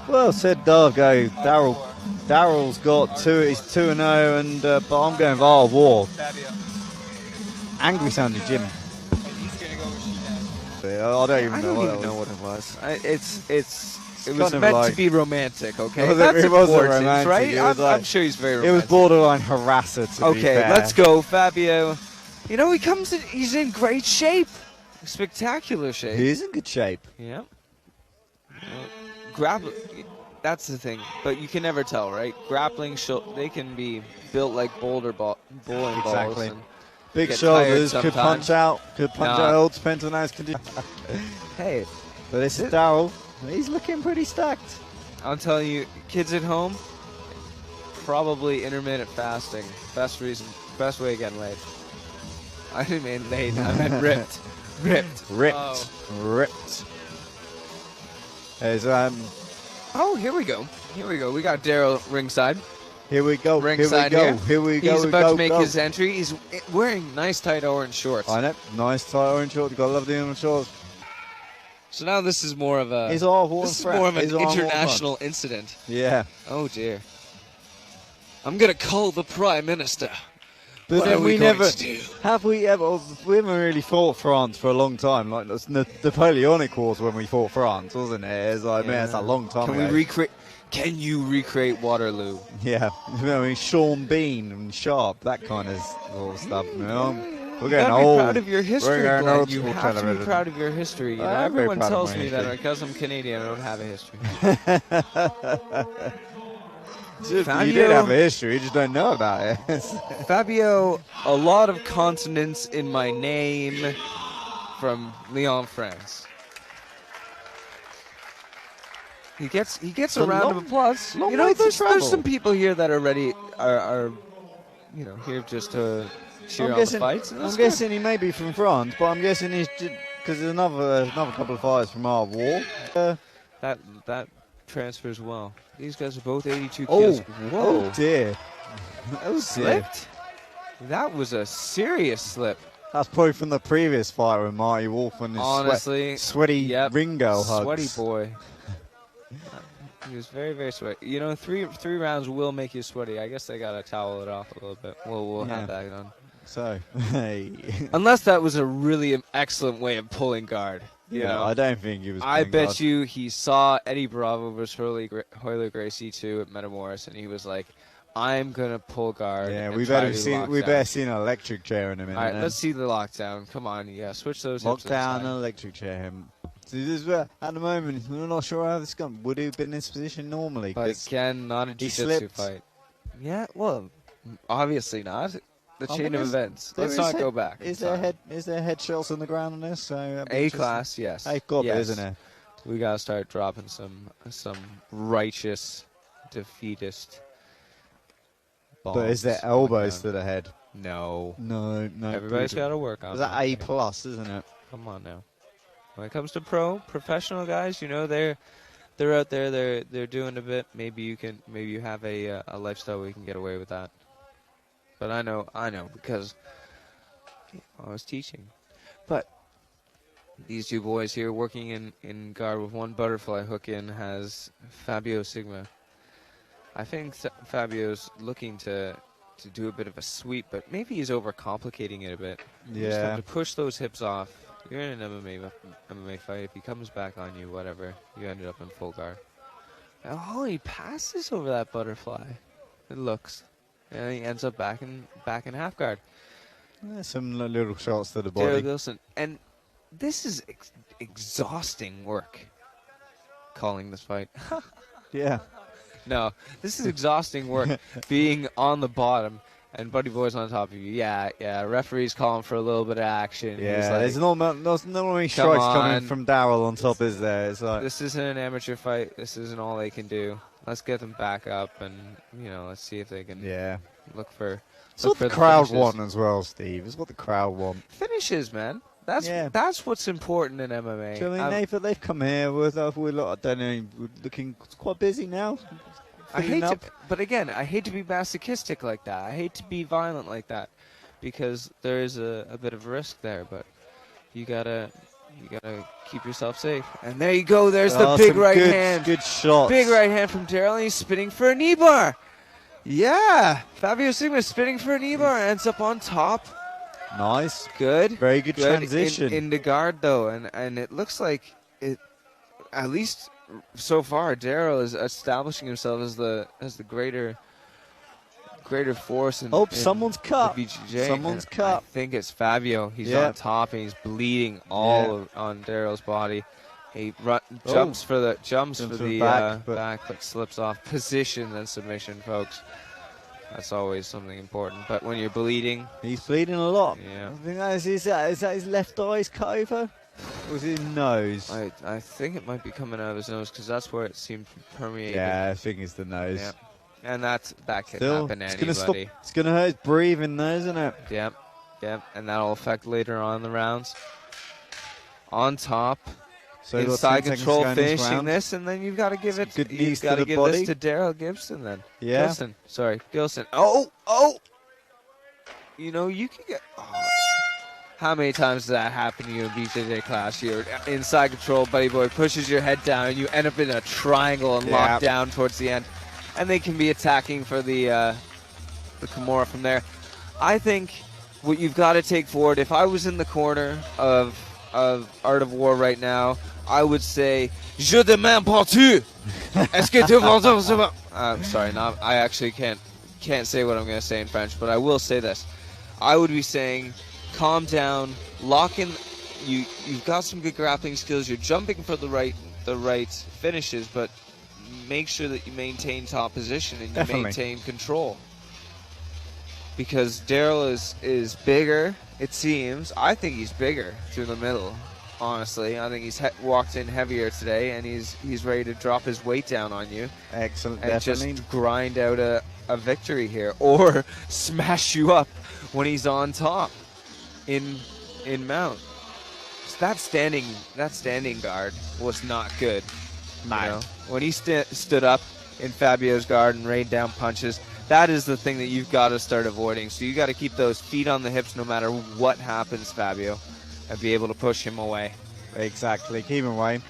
Well said, Doug. Daryl's got he's 2-0, and but I'm going Val War. Angry sounding Jim. I don't even know what it was. It was kind of meant like, to be romantic, okay? Well, That's it wasn't important, romantic. right? It was like, I'm sure he's very romantic. It was borderline harasser, to be fair. Let's go, Fabio. You know, he's in great shape. Spectacular shape. He's in good shape. Yeah. Grappling, that's the thing. But you can never tell, right? Grappling, they can be built like bowling balls. Exactly. And big shoulders, could punch out, depends on his condition. Hey. But this is Daryl. He's looking pretty stacked. I'm telling you, kids at home, probably intermittent fasting. Best way of getting laid. I didn't mean laid, I meant ripped. Ripped. There's, oh, here we go. We got Daryl ringside. Here we go. Ringside Here we go. He's about to make his entry. He's wearing nice tight orange shorts. I know. Nice tight orange shorts. Gotta love the orange shorts. So now this is more of a an international incident. Yeah. Oh dear. I'm gonna call the Prime Minister. But then we haven't really fought France for a long time. Like that's Napoleonic Wars when we fought France, wasn't it? It's like, man, it's a long time ago. Can you recreate Waterloo? Yeah. I mean, Sean Bean and Sharp, that kind of stuff. You know? We're getting old. Be proud of your history, Glenn. You have to be proud of your history. You know, everyone tells me that because I'm Canadian, I don't have a history. You did have a history, you just don't know about it. Fabio, a lot of consonants in my name from Lyon, France. He gets a round of applause. You know, there's some people here that are ready, are here just to cheer on the fights. I'm guessing he may be from France, but I'm guessing he's because there's another couple of fighters from our war. That transfers well. These guys are both 82 kilos. Oh dear. That was slipped. That was a serious slip. That's probably from the previous fight with Marty Wolf and his sweaty Ringo hugs. Sweaty boy. He was very, very sweaty. You know, three rounds will make you sweaty. I guess they gotta towel it off a little bit. We'll have that on. So, hey. Unless that was a really excellent way of pulling guard. You know? I don't think he was. I bet you he saw Eddie Bravo versus Royler Gracie 2 at Metamoris, and he was like, "I'm gonna pull guard." Yeah, we better see an electric chair in a minute. All right, let's see the lockdown. Come on, switch those. Lockdown and electric chair him. So at the moment, we're not sure how this is going. Would he have been in this position normally? But again, not a jiu-jitsu fight. Yeah, well, obviously not. The chain of events. Let's not go back. Is there head shots on the ground on this? So A class, yes. Isn't it? We gotta start dropping some righteous defeatist bombs. But is there elbows to the head? No. Everybody's got to work on. Is that A plus, isn't it? Come on now. When it comes to professional guys, you know they're out there. They're doing a bit. Maybe you have a lifestyle where you can get away with that. But I know because I was teaching. But these two boys here working in guard with one butterfly hook in has Fabio Sgmma. I think Fabio's looking to do a bit of a sweep, but maybe he's overcomplicating it a bit. You just have to push those hips off. You're in an MMA fight. If he comes back on you, whatever, you ended up in full guard. Oh, he passes over that butterfly. It looks. And he ends up back in half guard. Some little shots to the body. Ggilson. And this is exhausting work, calling this fight. Yeah. No, this is exhausting work, being on the bottom and Buddy Boy's on top of you. Yeah. Referee's calling for a little bit of action. Yeah, there's no many strikes coming from Daryl on top, is there? It's like, this isn't an amateur fight. This isn't all they can do. Let's get them back up and, let's see if they can look for It's what the crowd want as well, Steve. It's what the crowd want. Finishes, man. That's what's important in MMA. So, I mean, they've come here with we're looking quite busy now. I hate to be masochistic like that. I hate to be violent like that, because there is a bit of risk there. But you gotta You gotta keep yourself safe. And there you go. There's the big right hand. Good shot. Big right hand from Daryl, and he's spinning for a knee bar. Yeah, Fabio Sgmma spinning for a knee bar, ends up on top. Nice. Good. Very good transition. In the guard, though, and it looks like it, at least so far, Daryl is establishing himself as the greater force. Someone's cut. Someone's cut. I think it's Fabio. He's on top, and he's bleeding all on Daryl's body. He jumps for the back, but slips off. Position and submission, folks. That's always something important. But when you're bleeding, he's bleeding a lot. Yeah. I think is that his left eye's cut over, or is it his nose? I think it might be coming out of his nose because that's where it seemed to permeate. Yeah, I think it's the nose. Yeah. And that can happen to anybody. It's gonna hurt his breathing, though, isn't it? Yep. And that'll affect later on in the rounds. On top. So inside control, finishing this, and then you've got to give it. You've got to give this to Daryl Ggilson then. Yeah. Ggilson. Oh! You know you can get. Oh. How many times does that happen to you in BJJ class? You're inside control, buddy boy pushes your head down, and you end up in a triangle and locked down towards the end, and they can be attacking for the Kimura from there. I think what you've got to take forward. If I was in the corner of Art of War right now, I would say, Je demande pour tu. Est-ce que tu vas? I'm sorry, I actually can't say what I'm going to say in French, but I will say this. I would be saying, calm down, lock in. You've got some good grappling skills. You're jumping for the right finishes, but make sure that you maintain top position and you maintain control. Because Daryl is bigger, it seems. I think he's bigger through the middle, honestly. I think he's walked in heavier today, and he's ready to drop his weight down on you. Excellent, and just grind out a victory here, or smash you up when he's on top in mount. So that standing guard was not good. You know? When he stood up in Fabio's guard and rained down punches, that is the thing that you've got to start avoiding. So you got to keep those feet on the hips no matter what happens, Fabio, and be able to push him away. Exactly, keep him away.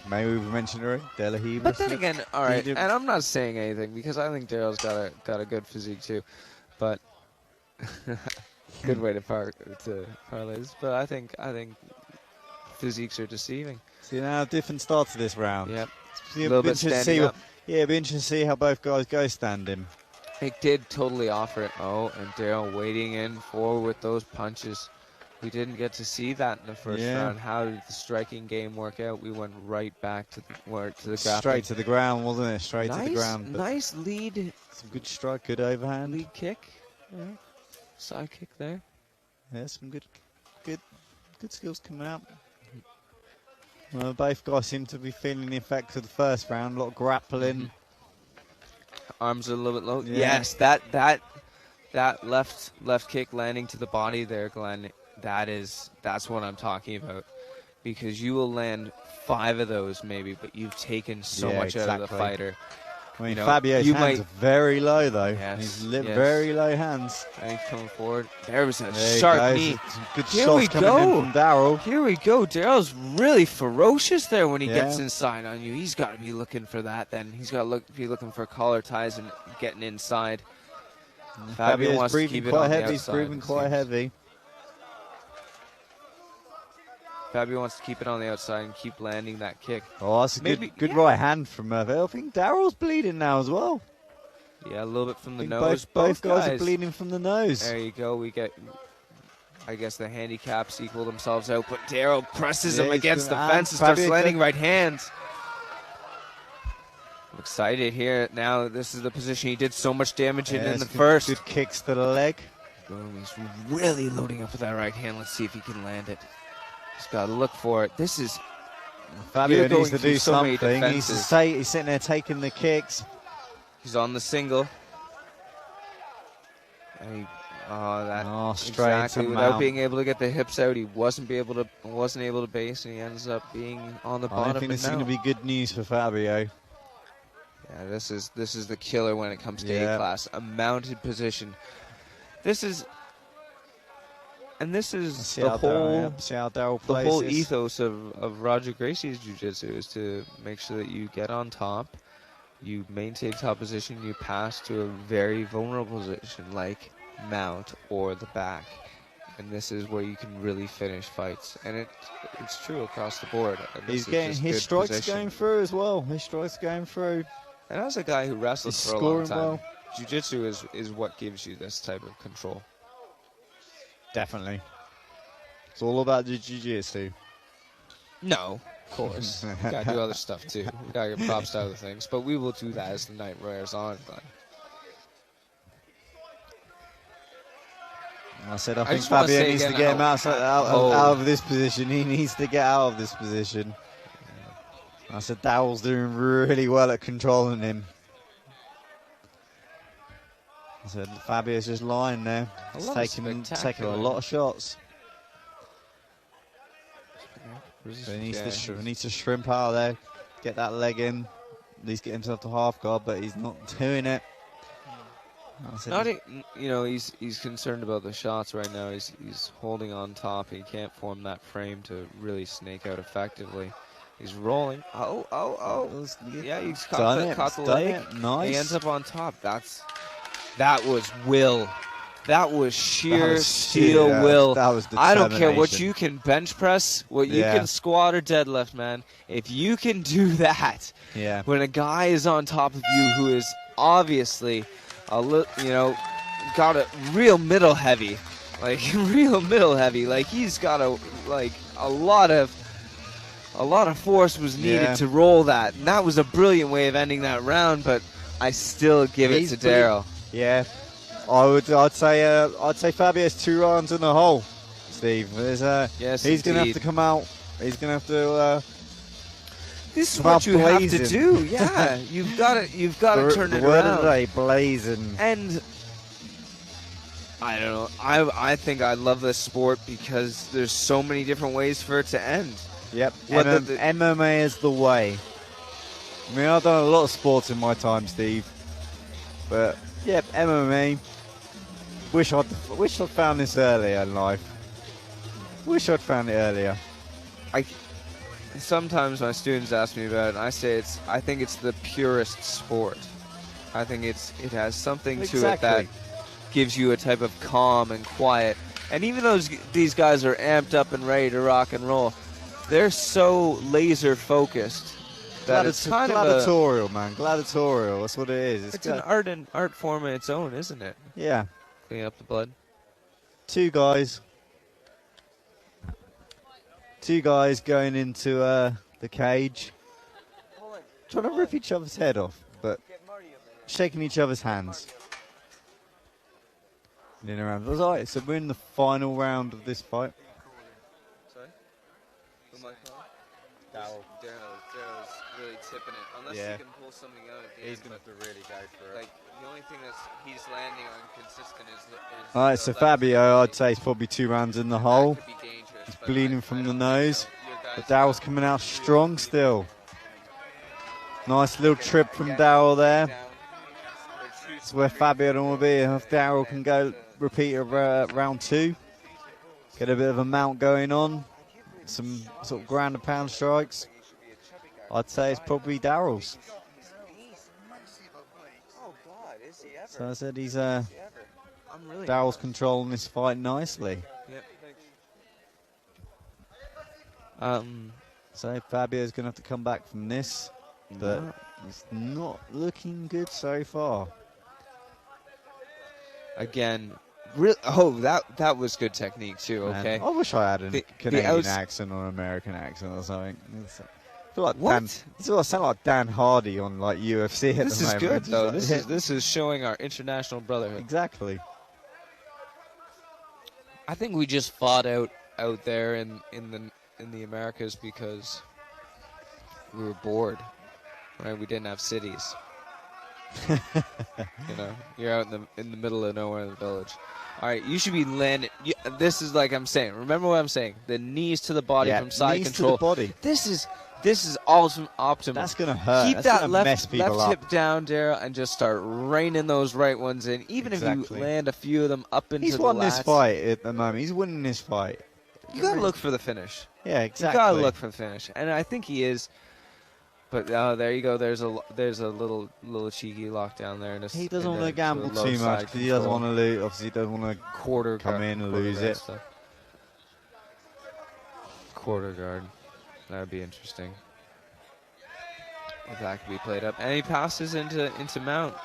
Maybe we've mentioned already, Daryl. But then again, all right, and I'm not saying anything because I think Daryl's got a good physique too. But good way to parlay this. But I think physiques are deceiving. See now, different start to this round. Yep. A little bit standing up. Yeah, it'd be interesting to see how both guys go standing. It did totally offer it. Oh, and Daryl waiting in forward with those punches. We didn't get to see that in the first round. How did the striking game work out? We went right back to the grappling. Straight to the ground, wasn't it? Straight to the ground. Nice lead. Some good strike, good overhand. Lead kick. Yeah. Side kick there. Yeah, some good skills coming out. Well, both guys seem to be feeling the effects of the first round. A lot of grappling. Arms are a little bit low. Yeah. Yes, that left kick landing to the body there, Glenn. That's what I'm talking about. Because you will land 5 of those maybe, but you've taken so much out of the fighter. I mean, Fabio's hands are very low, though. Yes, he's very low hands. And he's coming forward. There was a sharp knee. Some good shots coming in from Daryl. Here we go. Daryl's really ferocious there when he gets inside on you. He's got to be looking for that then. He's got to be looking for collar ties and getting inside. Fabio wants to keep it on the outside. He's breathing quite heavy. Fabio wants to keep it on the outside and keep landing that kick. Oh, that's a good right hand from Fabio. I think Daryl's bleeding now as well. Yeah, a little bit from the nose. Both guys are bleeding from the nose. There you go. We get, I guess the handicaps equal themselves out, but Daryl presses him against the fence and starts landing right hands. I'm excited here. Now this is the position he did so much damage in the first. Good kicks to the leg. Boom, he's really loading up with that right hand. Let's see if he can land it. Just got to look for it. This is... Fabio needs to do something. He's sitting there taking the kicks. He's on the single. And straight to without being able to get the hips out, he wasn't able to base, and he ends up being on the bottom. I think this is going to be good news for Fabio. Yeah, this is the killer when it comes to A class. A mounted position. This is... And this is the whole ethos of Roger Gracie's jiu-jitsu is to make sure that you get on top, you maintain top position, you pass to a very vulnerable position like mount or the back. And this is where you can really finish fights. And it's true across the board. He's getting his strikes going through as well. His strikes going through. And as a guy who wrestled for a long time, jiu-jitsu is what gives you this type of control. Definitely. It's all about the jiu-jitsu. No, of course. We gotta do other stuff too. We gotta give props to other things, but we will do that as the night wears on. I said I think Fabio needs to get him out of this position. He needs to get out of this position. I said Daryl's doing really well at controlling him. I said Fabio's just lying there. He's taking a lot of shots. But he needs to shrimp out of there, get that leg in, at least get himself to half guard, but he's not doing it. He's concerned about the shots right now. He's holding on top. He can't form that frame to really snake out effectively. He's rolling. Yeah, he's caught the leg. Nice. He ends up on top. That was will. That was sheer steel will. That was I don't care what you can bench press, what you can squat or deadlift, man. If you can do that, when a guy is on top of you who is obviously got a real middle heavy, like he's got a lot of force was needed to roll that, and that was a brilliant way of ending that round. But I still give it to Daryl. Yeah, I'd say Fabio's 2 rounds in the hole, Steve. Yes, he's going to have to come out. He's going to have to. This is what you have to do. Yeah, you've got to turn it around. Today, blazing. And I don't know. I think I love this sport because there's so many different ways for it to end. Yep. MMA is the way. I mean, I've done a lot of sports in my time, Steve. But yep, MMA. Wish I'd found this earlier in life. Wish I'd found it earlier. Sometimes my students ask me about it, and I think it's the purest sport. I think it has something to it that gives you a type of calm and quiet. And even though these guys are amped up and ready to rock and roll, they're so laser focused that it's kind gladiatorial, man. Gladiatorial. That's what it is. It's an art form in its own, isn't it? Yeah. Clean up the blood. Two guys going into the cage, trying to rip each other's head off, but shaking each other's hands. Around. All right, so we're in the final round of this fight. Sorry? Who am I calling? Daryl's really tipping it. Unless he can pull something out at the end. He's going to have to really go for it. The only thing he's landing on consistent is all right, so Fabio, I'd say, he's probably 2 rounds in the hole. He's bleeding from the nose. But Daryl's coming out strong still. Nice little trip from Daryl there. That's where Fabio don't want to be. If Daryl can go repeat round 2, get a bit of a mount going on, some sort of ground and pound strikes, I'd say it's probably Daryl's. So I said he's Daryl's controlling this fight nicely. So Fabio's going to have to come back from this, but it's not looking good so far. Again, that was good technique too. Okay, I wish I had a Canadian accent or an American accent or something. I feel like what? I sound like Dan Hardy on like UFC at the moment. This is good though. This is showing our international brotherhood. Exactly. I think we just fought out there in the Americas because we were bored, right? We didn't have cities. You're out in the middle of nowhere in the village. All right, you should be landing. This is like I'm saying. Remember what I'm saying. The knees to the body from side knees control. To the body. This is This is optimal. That's going to hurt. Keep That's that gonna mess left people up. hip down, Daryl, and just start raining those right ones in. Even if you land a few of them up into the lats. He's won this fight at the moment. He's winning this fight. You got to look for the finish. Yeah, exactly. You got to look for the finish. And I think he is. But there you go. There's a little cheeky lockdown there. He doesn't want to gamble too much because he doesn't want to lose. Obviously, he doesn't want to come in and lose it. Stuff. Quarter guard. That would be interesting. If that could be played up. And he passes into mount.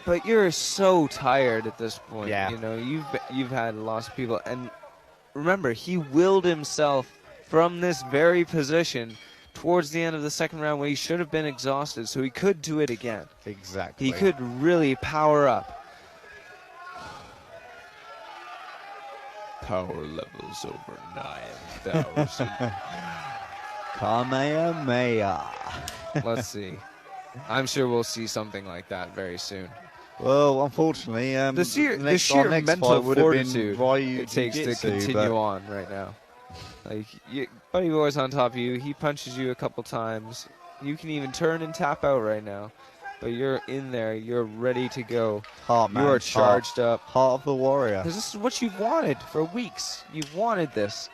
But you're so tired at this point. Yeah. You know, you've had lots of people. And remember, he willed himself from this very position towards the end of the second round when he should have been exhausted, so he could do it again. Exactly. He could really power up. Power levels over 9,000. Kamehameha. Let's see. I'm sure we'll see something like that very soon. Well, unfortunately, the sheer mental fortitude it takes to continue on right now. Like, Buddy Boy's on top of you. He punches you a couple times. You can even turn and tap out right now. But you're in there. You're ready to go. Heart, man. You are charged up. Heart of the warrior. Because this is what you've wanted for weeks. You've wanted this.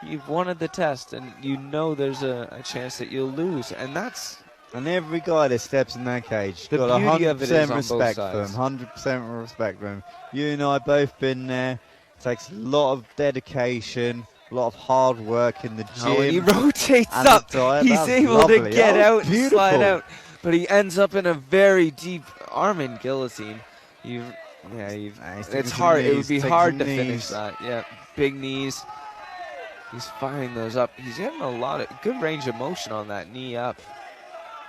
You've wanted the test, and you know there's a chance that you'll lose. And that's... And every guy that steps in that cage the got beauty of it is 100% on both respect for sides. him. 100% respect for him. You and I both been there. It takes a lot of dedication, a lot of hard work in the gym. Oh, and he rotates up. He's able to get out and slide out. But he ends up in a very deep arm-in guillotine. It's hard. It would be hard to finish that. Yeah, big knees. He's firing those up. He's getting a lot of good range of motion on that knee up.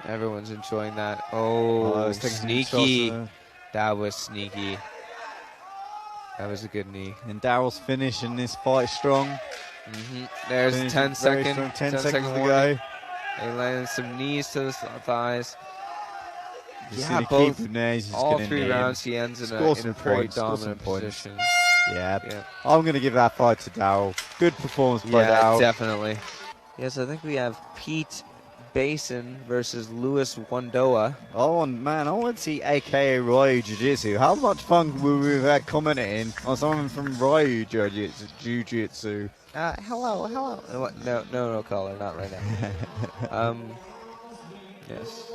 Everyone's enjoying that. Oh, sneaky. That was sneaky. That was a good knee. And Daryl's finishing this fight strong. There's 10 seconds. 10 seconds to go. They landed some knees to the thighs. All 3 rounds he ends in a very dominant position. Yeah. I'm going to give that fight to Daryl. Good performance by Daryl. Definitely. Yes, I think we have Pete Basin versus Louis Wandoa. Oh, man, I want to see AKA Ryu Jiu-Jitsu. How much fun will we have had commenting on someone from Ryu Jiu-Jitsu? Hello. No caller, not right now. Yes.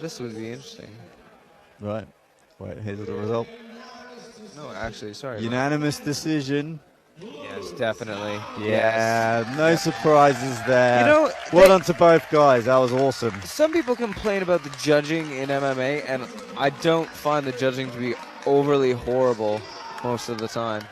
This would be interesting. Right. Wait, here's the result. No, actually, sorry. Unanimous decision. Yes, definitely. Yeah, no surprises there. You know, well done to both guys. That was awesome. Some people complain about the judging in MMA, and I don't find the judging to be overly horrible most of the time.